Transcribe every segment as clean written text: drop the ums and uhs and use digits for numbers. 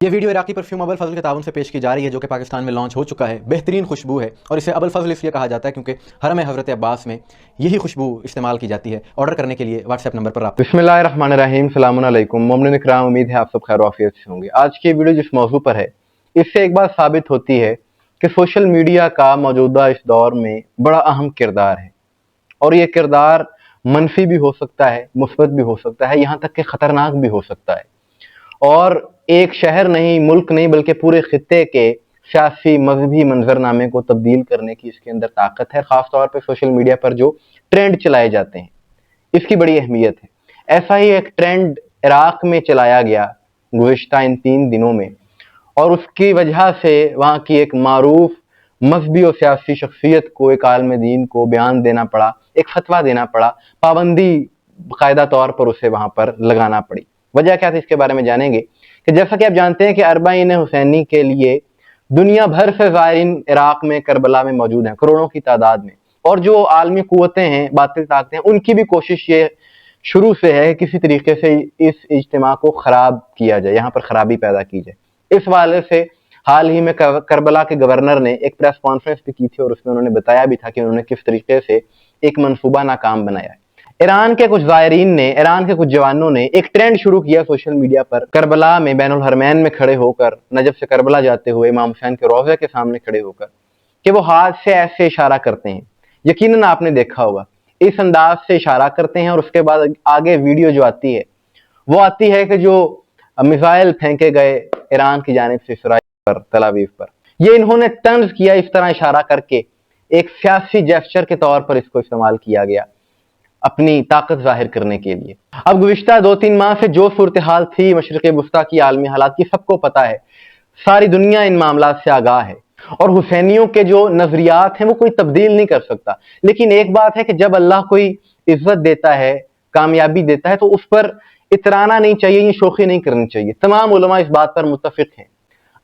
یہ ویڈیو عراقی پرفیوم ابو الفضل کے تعاون سے پیش کی جا رہی ہے، جو کہ پاکستان میں لانچ ہو چکا ہے۔ بہترین خوشبو ہے اور اسے ابو الفضل اس لیے کہا جاتا ہے کیونکہ حرم حضرت عباس میں یہی خوشبو استعمال کی جاتی ہے۔ آرڈر کرنے کے لیے واٹس ایپ نمبر پر رابطہ۔ بسم اللہ الرحمن الرحیم، السلام علیکم مومنین اکرام، امید ہے آپ سب خیر و عافیت سے ہوں گے۔ آج کی ویڈیو جس موضوع پر ہے، اس سے ایک بات ثابت ہوتی ہے کہ سوشل میڈیا کا موجودہ اس دور میں بڑا اہم کردار ہے، اور یہ کردار منفی بھی ہو سکتا ہے، مثبت بھی ہو سکتا ہے، یہاں تک کہ خطرناک بھی ہو سکتا ہے۔ اور ایک شہر نہیں، ملک نہیں، بلکہ پورے خطے کے سیاسی مذہبی منظرنامے کو تبدیل کرنے کی اس کے اندر طاقت ہے، خاص طور پہ سوشل میڈیا پر جو ٹرینڈ چلائے جاتے ہیں، اس کی بڑی اہمیت ہے۔ ایسا ہی ایک ٹرینڈ عراق میں چلایا گیا گزشتہ ان 3 دنوں میں، اور اس کی وجہ سے وہاں کی ایک معروف مذہبی اور سیاسی شخصیت کو، ایک عالم دین کو بیان دینا پڑا، ایک فتویٰ دینا پڑا، پابندی باقاعدہ طور پر اسے وہاں پر لگانا پڑی۔ وجہ کیا تھی، اس کے بارے میں جانیں گے کہ جیسا کہ آپ جانتے ہیں کہ اربعین حسینی کے لیے دنیا بھر سے زائرین عراق میں، کربلا میں موجود ہیں، کروڑوں کی تعداد میں، اور جو عالمی قوتیں ہیں، باطل طاقتیں ہیں، ان کی بھی کوشش یہ شروع سے ہے کسی طریقے سے اس اجتماع کو خراب کیا جائے، یہاں پر خرابی پیدا کی جائے۔ اس حوالے سے حال ہی میں کربلا کے گورنر نے ایک پریس کانفرنس بھی کی تھی، اور اس میں انہوں نے بتایا بھی تھا کہ انہوں نے کس طریقے سے ایک منصوبہ ناکام بنایا ہے۔ ایران کے کچھ زائرین نے، ایران کے کچھ جوانوں نے ایک ٹرینڈ شروع کیا سوشل میڈیا پر، کربلا میں بین الحرمین میں کھڑے ہو کر، نجف سے کربلا جاتے ہوئے امام حسین کے روضے کے سامنے کھڑے ہو کر، کہ وہ ہاتھ سے ایسے اشارہ کرتے ہیں، یقیناً آپ نے دیکھا ہوگا، اس انداز سے اشارہ کرتے ہیں، اور اس کے بعد آگے ویڈیو جو آتی ہے وہ آتی ہے کہ جو میزائل پھینکے گئے ایران کی جانب سے اسرائیل پر، تل ابیب پر، یہ انہوں نے طنز کیا، اس طرح اشارہ کر کے ایک سیاسی جیسچر کے طور پر اس کو استعمال کیا گیا اپنی طاقت ظاہر کرنے کے لیے۔ اب گزشتہ 2-3 ماہ سے جو صورتحال تھی مشرق وسطیٰ کی عالمی حالات کی، سب کو پتہ ہے، ساری دنیا ان معاملات سے آگاہ ہے، اور حسینیوں کے جو نظریات ہیں وہ کوئی تبدیل نہیں کر سکتا۔ لیکن ایک بات ہے کہ جب اللہ کوئی عزت دیتا ہے، کامیابی دیتا ہے، تو اس پر اترانا نہیں چاہیے، یہ شوخی نہیں کرنی چاہیے۔ تمام علماء اس بات پر متفق ہیں۔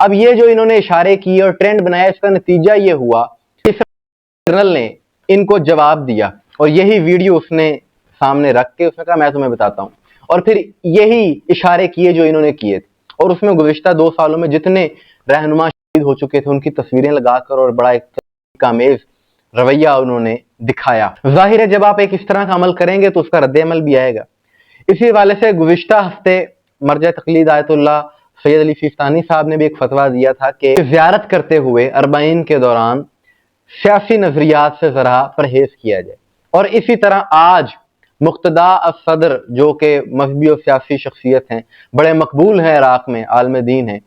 اب یہ جو انہوں نے اشارے کیے اور ٹرینڈ بنایا، اس کا نتیجہ یہ ہوا کہ جنرل نے ان کو جواب دیا، اور یہی ویڈیو اس نے سامنے رکھ کے اس نے کہا میں تمہیں بتاتا ہوں، اور پھر یہی اشارے کیے جو انہوں نے کیے تھے، اور اس میں گزشتہ 2 سالوں میں جتنے رہنما شہید ہو چکے تھے ان کی تصویریں لگا کر اور بڑا ایک آمیز رویہ انہوں نے دکھایا۔ ظاہر ہے جب آپ ایک اس طرح کا عمل کریں گے تو اس کا رد عمل بھی آئے گا۔ اسی حوالے سے گزشتہ ہفتے مرجع تقلید آیت اللہ سید علی سیستانی صاحب نے بھی ایک فتویٰ دیا تھا کہ زیارت کرتے ہوئے اربعین کے دوران سیاسی نظریات سے ذرا پرہیز کیا جائے۔ اور اسی طرح آج مقتدیٰ الصدر، جو کہ مذہبی اور سیاسی شخصیت ہیں، بڑے مقبول ہیں عراق میں، عالم دین ہیں،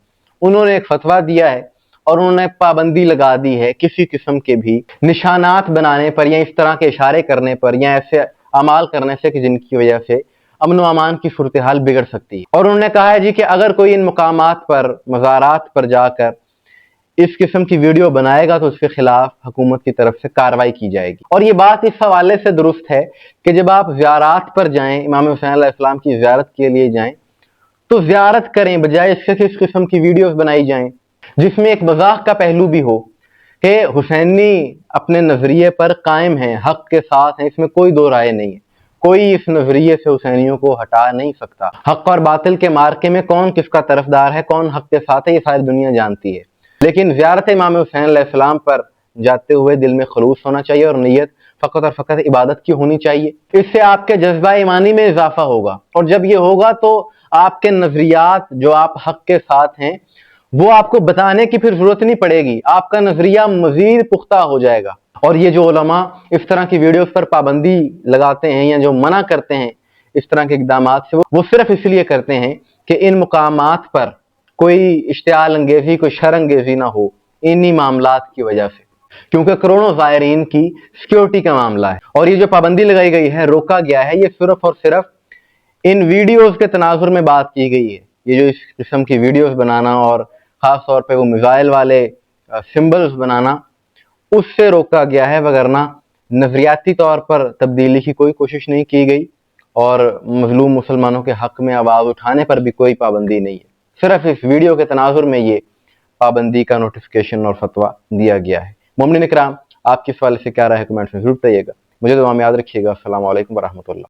انہوں نے ایک فتویٰ دیا ہے، اور انہوں نے پابندی لگا دی ہے کسی قسم کے بھی نشانات بنانے پر، یا اس طرح کے اشارے کرنے پر، یا ایسے اعمال کرنے سے کہ جن کی وجہ سے امن و امان کی صورتحال بگڑ سکتی ہے۔ اور انہوں نے کہا ہے جی کہ اگر کوئی ان مقامات پر، مزارات پر جا کر اس قسم کی ویڈیو بنائے گا تو اس کے خلاف حکومت کی طرف سے کارروائی کی جائے گی۔ اور یہ بات اس حوالے سے درست ہے کہ جب آپ زیارات پر جائیں، امام حسین علیہ السلام کی زیارت کے لیے جائیں، تو زیارت کریں، بجائے اس سے کہ اس قسم کی ویڈیوز بنائی جائیں جس میں ایک مذاق کا پہلو بھی ہو کہ حسینی اپنے نظریے پر قائم ہیں، حق کے ساتھ ہیں، اس میں کوئی دو رائے نہیں ہے، کوئی اس نظریے سے حسینیوں کو ہٹا نہیں سکتا۔ حق اور باطل کے مارکے میں کون کس کا طرفدار ہے، کون حق کے ساتھ ہے، یہ ساری دنیا جانتی ہے۔ لیکن زیارت امام حسین علیہ السلام پر جاتے ہوئے دل میں خلوص ہونا چاہیے، اور نیت فقط اور فقط عبادت کی ہونی چاہیے۔ اس سے آپ کے جذبہ ایمانی میں اضافہ ہوگا، اور جب یہ ہوگا تو آپ کے نظریات جو آپ حق کے ساتھ ہیں وہ آپ کو بتانے کی پھر ضرورت نہیں پڑے گی، آپ کا نظریہ مزید پختہ ہو جائے گا۔ اور یہ جو علماء اس طرح کی ویڈیوز پر پابندی لگاتے ہیں یا جو منع کرتے ہیں اس طرح کے اقدامات سے، وہ صرف اس لیے کرتے ہیں کہ ان مقامات پر کوئی اشتعال انگیزی، کوئی شر انگیزی نہ ہو انہی معاملات کی وجہ سے، کیونکہ کروڑوں زائرین کی سیکیورٹی کا معاملہ ہے۔ اور یہ جو پابندی لگائی گئی ہے، روکا گیا ہے، یہ صرف اور صرف ان ویڈیوز کے تناظر میں بات کی گئی ہے۔ یہ جو اس قسم کی ویڈیوز بنانا اور خاص طور پہ وہ میزائل والے سمبلز بنانا، اس سے روکا گیا ہے، وگرنہ نظریاتی طور پر تبدیلی کی کوئی کوشش نہیں کی گئی، اور مظلوم مسلمانوں کے حق میں آواز اٹھانے پر بھی کوئی پابندی نہیں ہے۔ صرف اس ویڈیو کے تناظر میں یہ پابندی کا نوٹیفیکیشن اور فتویٰ دیا گیا ہے۔ مومنین اکرام، آپ کی اس حوالے سے کیا رائے ہے، کمنٹس میں ضرور بتائیے گا۔ مجھے دعا میں یاد رکھیے گا۔ السلام علیکم ورحمۃ اللہ۔